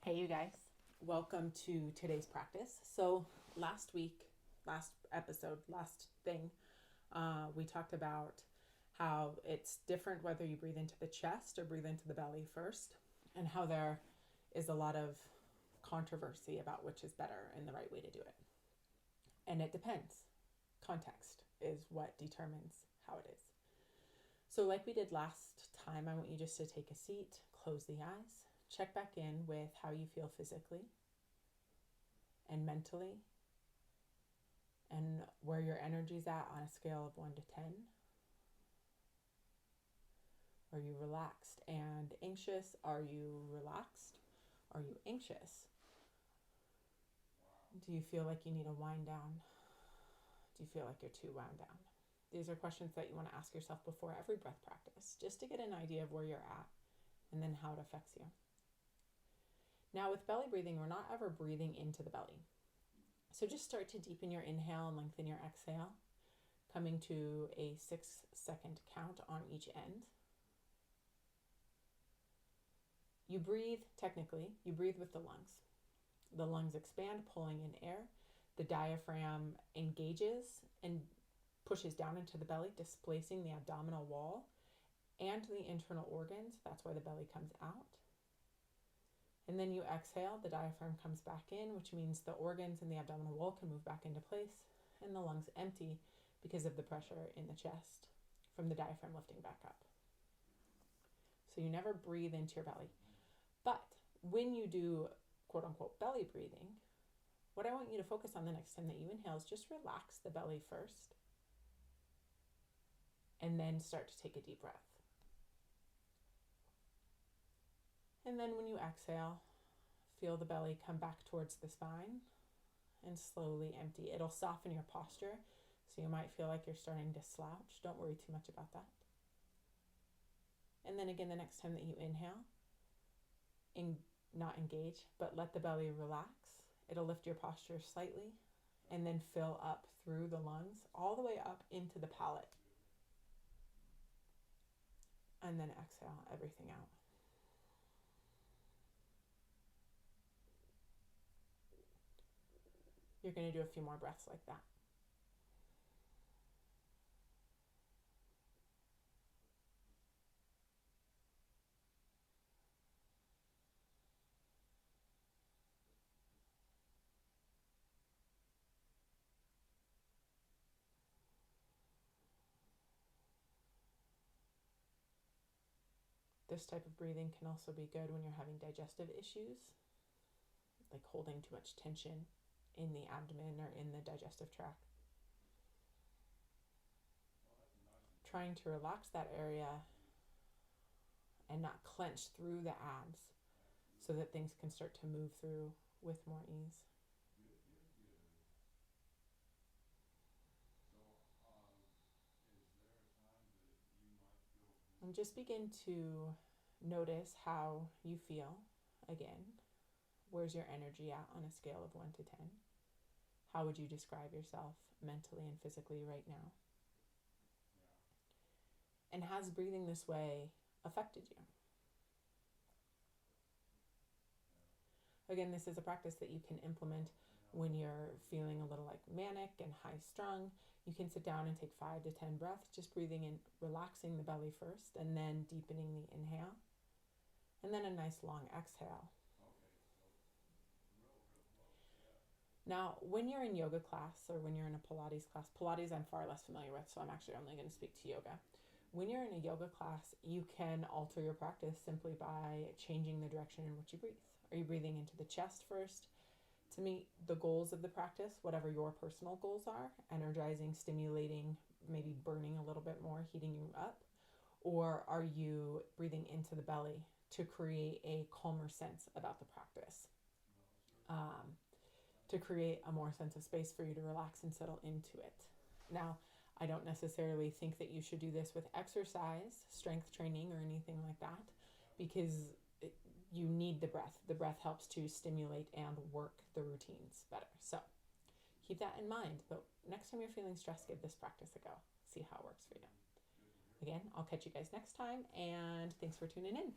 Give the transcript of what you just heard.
Hey, you guys. Welcome to today's practice. So last episode, we talked about how it's different whether you breathe into the chest or breathe into the belly first, and how there is a lot of controversy about which is better and the right way to do it. And it depends. Context is what determines how it is. So like we did last time, I want you just to take a seat, close the eyes, check back in with how you feel physically and mentally, and where your energy's at on a scale of 1 to 10. Are you relaxed and anxious? Are you relaxed? Are you anxious? Do you feel like you need a wind down? Do you feel like you're too wound down? These are questions that you want to ask yourself before every breath practice, just to get an idea of where you're at and then how it affects you. Now with belly breathing, we're not ever breathing into the belly. So just start to deepen your inhale and lengthen your exhale, coming to a 6-second count on each end. You breathe with the lungs. The lungs expand, pulling in air. The diaphragm engages and pushes down into the belly, displacing the abdominal wall and the internal organs. That's why the belly comes out. And then you exhale, the diaphragm comes back in, which means the organs and the abdominal wall can move back into place, and the lungs empty because of the pressure in the chest from the diaphragm lifting back up. So you never breathe into your belly. But when you do quote unquote belly breathing, what I want you to focus on the next time that you inhale is just relax the belly first, and then start to take a deep breath. And then when you exhale, feel the belly come back towards the spine and slowly empty. It'll soften your posture, so you might feel like you're starting to slouch. Don't worry too much about that. And then again, the next time that you inhale, not engage, but let the belly relax. It'll lift your posture slightly and then fill up through the lungs, all the way up into the palate. And then exhale everything out. You're going to do a few more breaths like that. This type of breathing can also be good when you're having digestive issues, like holding too much tension in the abdomen or in the digestive tract. Trying to relax that area and not clench through the abs so that things can start to move through with more ease. And just begin to notice how you feel again. Where's your energy at on a scale of 1 to 10? How would you describe yourself mentally and physically right now? And has breathing this way affected you? Again, this is a practice that you can implement when you're feeling a little like manic and high strung. You can sit down and take 5 to 10 breaths, just breathing in, relaxing the belly first, and then deepening the inhale. And then a nice long exhale. Now, when you're in yoga class or when you're in a Pilates class, Pilates I'm far less familiar with, so I'm actually only going to speak to yoga. When you're in a yoga class, you can alter your practice simply by changing the direction in which you breathe. Are you breathing into the chest first to meet the goals of the practice, whatever your personal goals are, energizing, stimulating, maybe burning a little bit more, heating you up? Or are you breathing into the belly to create a calmer sense about the practice? To create a more sense of space for you to relax and settle into it. Now, I don't necessarily think that you should do this with exercise, strength training, or anything like that, because you need the breath. The breath helps to stimulate and work the routines better. So keep that in mind. But next time you're feeling stressed, give this practice a go. See how it works for you. Again, I'll catch you guys next time, and thanks for tuning in.